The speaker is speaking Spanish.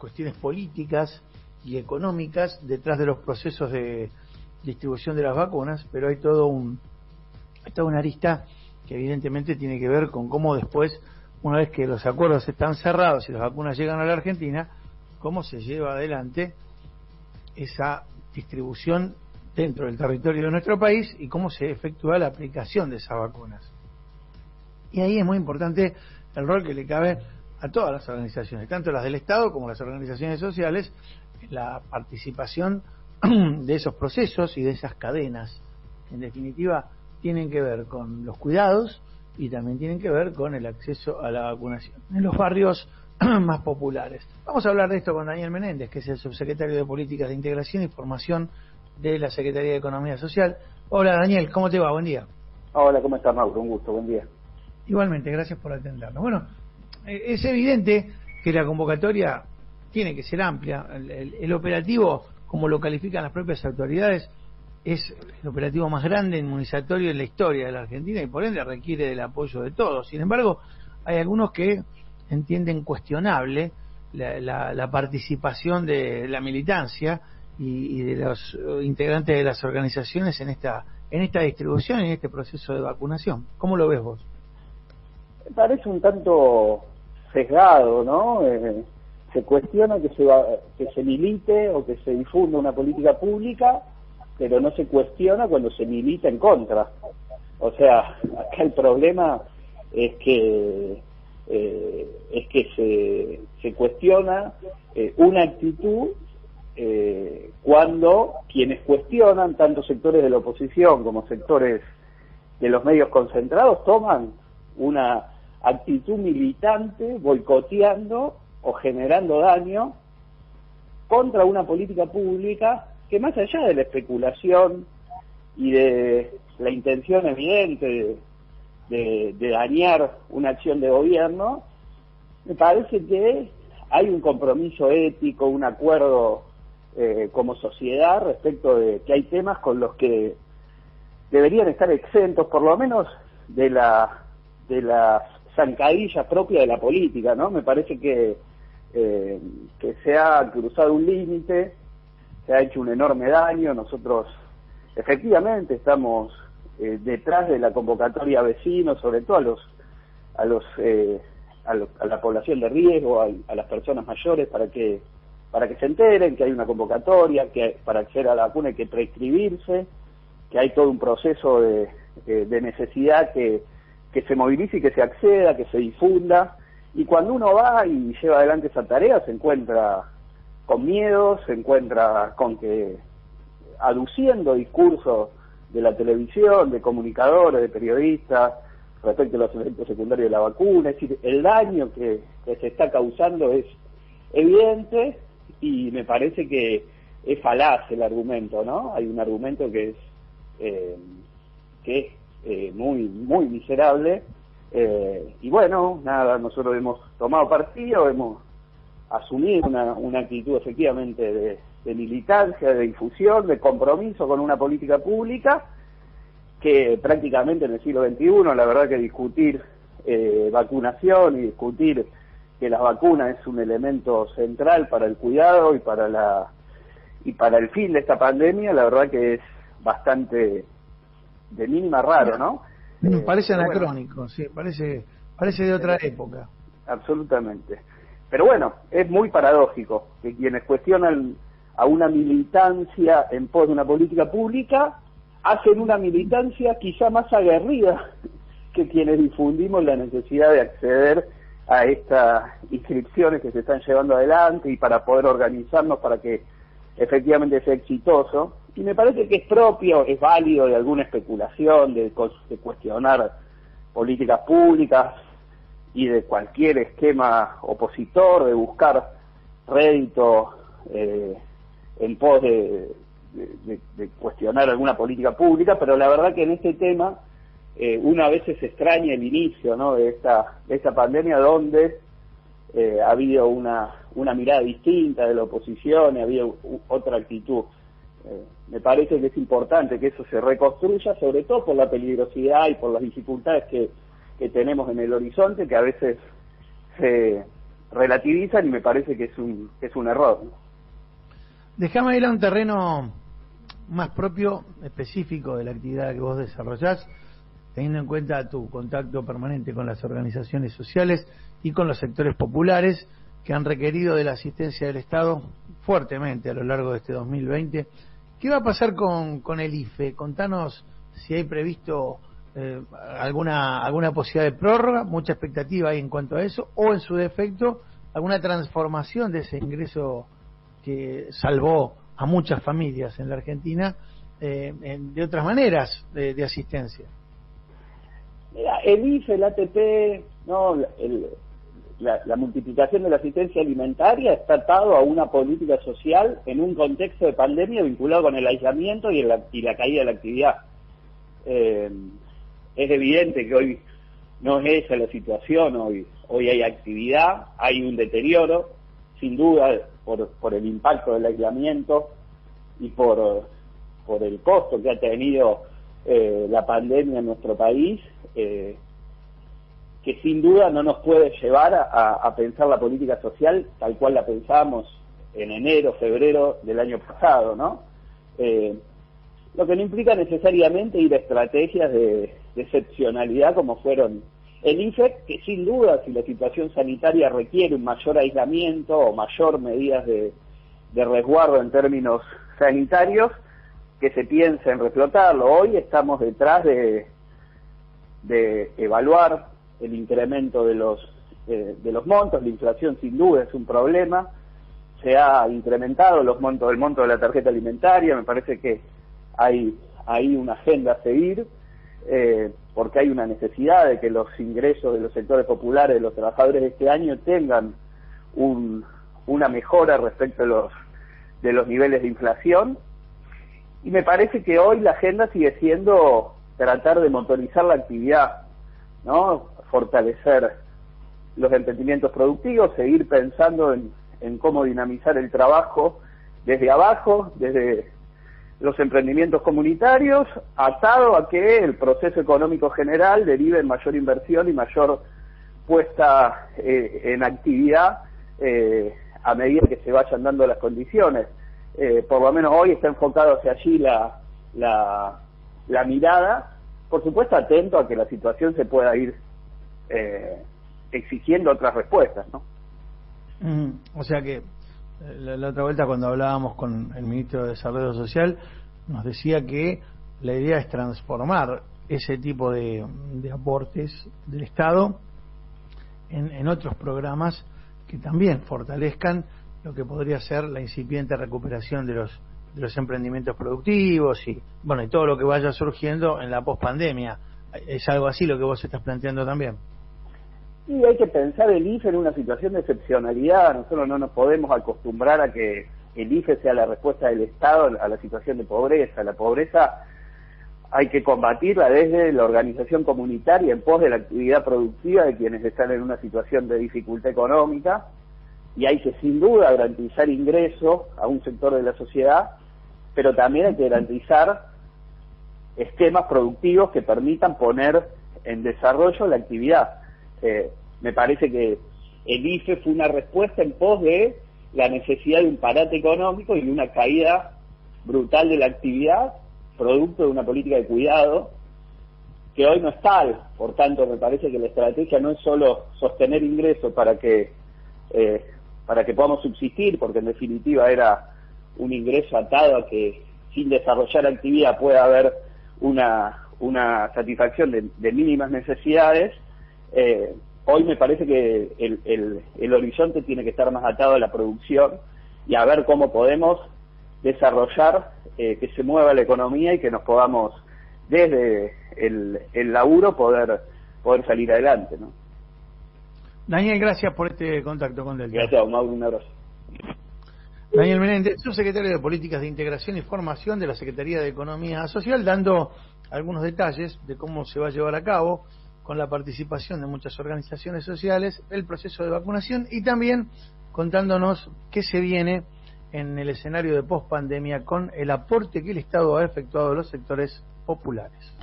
cuestiones políticas y económicas detrás de los procesos de distribución de las vacunas, pero hay toda una arista que evidentemente tiene que ver con cómo después, una vez que los acuerdos están cerrados y las vacunas llegan a la Argentina, cómo se lleva adelante esa distribución dentro del territorio de nuestro país y cómo se efectúa la aplicación de esas vacunas. Y ahí es muy importante el rol que le cabe a todas las organizaciones, tanto las del Estado como las organizaciones sociales, en la participación de esos procesos y de esas cadenas. En definitiva, tienen que ver con los cuidados y también tienen que ver con el acceso a la vacunación en los barrios más populares. Vamos a hablar de esto con Daniel Menéndez, que es el subsecretario de Políticas de Integración y Formación de la Secretaría de Economía Social. Hola Daniel, ¿cómo te va? Buen día. Hola, ¿cómo estás, Mauro? Un gusto, buen día. Igualmente, gracias por atendernos. Bueno, es evidente que la convocatoria tiene que ser amplia. El operativo, como lo califican las propias autoridades, es el operativo más grande inmunizatorio en la historia de la Argentina y por ende requiere del apoyo de todos. Sin embargo, hay algunos que entienden cuestionable la participación de la militancia y de los integrantes de las organizaciones en esta distribución, en este proceso de vacunación. ¿Cómo lo ves vos? Me parece un tanto sesgado, ¿no? Se cuestiona que se milite o que se difunda una política pública, pero no se cuestiona cuando se milita en contra. O sea, acá el problema es que se cuestiona una actitud cuando quienes cuestionan, tanto sectores de la oposición como sectores de los medios concentrados, toman una actitud militante, boicoteando o generando daño contra una política pública que, más allá de la especulación y de la intención evidente de dañar una acción de gobierno, me parece que hay un compromiso ético, un acuerdo como sociedad respecto de que hay temas con los que deberían estar exentos, por lo menos de las zancadillas propias de la política, ¿no? Me parece que se ha cruzado un límite, se ha hecho un enorme daño. Nosotros efectivamente estamos detrás de la convocatoria a vecinos, sobre todo a la población de riesgo, a las personas mayores, para que se enteren que hay una convocatoria, que para acceder a la vacuna hay que prescribirse, que hay todo un proceso de necesidad que se movilice y que se acceda, que se difunda. Y cuando uno va y lleva adelante esa tarea, se encuentra con miedo, se encuentra con que, aduciendo discursos de la televisión, de comunicadores, de periodistas, respecto a los efectos secundarios de la vacuna, es decir, el daño que se está causando es evidente, y me parece que es falaz el argumento, ¿no? Hay un argumento que es muy, muy miserable, y bueno, nada, nosotros hemos tomado partido, hemos asumido una actitud efectivamente de militancia, de difusión, de compromiso con una política pública que prácticamente en el siglo XXI, la verdad que discutir vacunación y discutir que la vacuna es un elemento central para el cuidado y para el fin de esta pandemia, la verdad que es bastante de mínima raro, ¿no? Parece anacrónico, bueno, sí, parece de otra época. Absolutamente. Pero bueno, es muy paradójico que quienes cuestionan a una militancia en pos de una política pública hacen una militancia quizá más aguerrida que quienes difundimos la necesidad de acceder a estas inscripciones que se están llevando adelante y para poder organizarnos para que efectivamente sea exitoso. Y me parece que es propio, es válido de alguna especulación, de cuestionar políticas públicas y de cualquier esquema opositor, de buscar rédito en pos de cuestionar alguna política pública, pero la verdad que en este tema una vez se extraña el inicio, ¿no?, de esta pandemia, donde ha habido una mirada distinta de la oposición, ha habido otra actitud. Me parece que es importante que eso se reconstruya, sobre todo por la peligrosidad y por las dificultades que tenemos en el horizonte, que a veces relativizan y me parece que es un error, ¿no? Déjame ir a un terreno más propio, específico de la actividad que vos desarrollás, teniendo en cuenta tu contacto permanente con las organizaciones sociales y con los sectores populares que han requerido de la asistencia del Estado fuertemente a lo largo de este 2020. ¿Qué va a pasar con el IFE? Contanos si hay previsto alguna posibilidad de prórroga, mucha expectativa hay en cuanto a eso, o en su defecto alguna transformación de ese ingreso que salvó a muchas familias en la Argentina de otras maneras de asistencia. Mira, el IFE, el ATP, no, la multiplicación de la asistencia alimentaria está atado a una política social en un contexto de pandemia vinculado con el aislamiento y la caída de la actividad. Es evidente que hoy no es esa la situación, hoy hay actividad, hay un deterioro, sin duda por el impacto del aislamiento y por el costo que ha tenido la pandemia en nuestro país, que sin duda no nos puede llevar a pensar la política social tal cual la pensábamos en enero, febrero del año pasado, ¿no? Lo que no implica necesariamente ir a estrategias de excepcionalidad como fueron el IFE, que sin duda, si la situación sanitaria requiere un mayor aislamiento o mayor medidas de resguardo en términos sanitarios, que se piense en reflotarlo. Hoy estamos detrás de evaluar el incremento de los montos. La inflación sin duda es un problema. Se ha incrementado el monto de la tarjeta alimentaria. Me parece que hay una agenda a seguir, porque hay una necesidad de que los ingresos de los sectores populares, de los trabajadores de este año, tengan una mejora respecto de los niveles de inflación. Y me parece que hoy la agenda sigue siendo tratar de motorizar la actividad, ¿no? Fortalecer los emprendimientos productivos, seguir pensando en cómo dinamizar el trabajo desde abajo, desde los emprendimientos comunitarios, atado a que el proceso económico general derive en mayor inversión y mayor puesta en actividad a medida que se vayan dando las condiciones. Por lo menos hoy está enfocado hacia allí la mirada, por supuesto atento a que la situación se pueda ir exigiendo otras respuestas, ¿no? O sea que la otra vuelta cuando hablábamos con el ministro de Desarrollo Social nos decía que la idea es transformar ese tipo de aportes del Estado en otros programas que también fortalezcan lo que podría ser la incipiente recuperación de los emprendimientos productivos y bueno, y todo lo que vaya surgiendo en la pospandemia. ¿Es algo así lo que vos estás planteando también? Sí, hay que pensar el IFE en una situación de excepcionalidad. Nosotros no nos podemos acostumbrar a que el IFE sea la respuesta del Estado a la situación de pobreza. La pobreza hay que combatirla desde la organización comunitaria en pos de la actividad productiva de quienes están en una situación de dificultad económica, y hay que sin duda garantizar ingresos a un sector de la sociedad, pero también hay que garantizar esquemas productivos que permitan poner en desarrollo la actividad. Me parece que el IFE fue una respuesta en pos de la necesidad de un parate económico y de una caída brutal de la actividad, producto de una política de cuidado que hoy no es tal. Por tanto, me parece que la estrategia no es solo sostener ingresos para que podamos subsistir, porque en definitiva era un ingreso atado a que sin desarrollar actividad pueda haber una satisfacción de mínimas necesidades. Hoy me parece que el horizonte tiene que estar más atado a la producción y a ver cómo podemos desarrollar que se mueva la economía y que nos podamos desde el laburo poder salir adelante, ¿no? Daniel, gracias por este contacto con Delta. Gracias, Mauro, un abrazo. Daniel Menéndez, subsecretario de Políticas de Integración y Formación de la Secretaría de Economía Social, dando algunos detalles de cómo se va a llevar a cabo, con la participación de muchas organizaciones sociales, el proceso de vacunación y también contándonos qué se viene en el escenario de pospandemia con el aporte que el Estado ha efectuado a los sectores populares.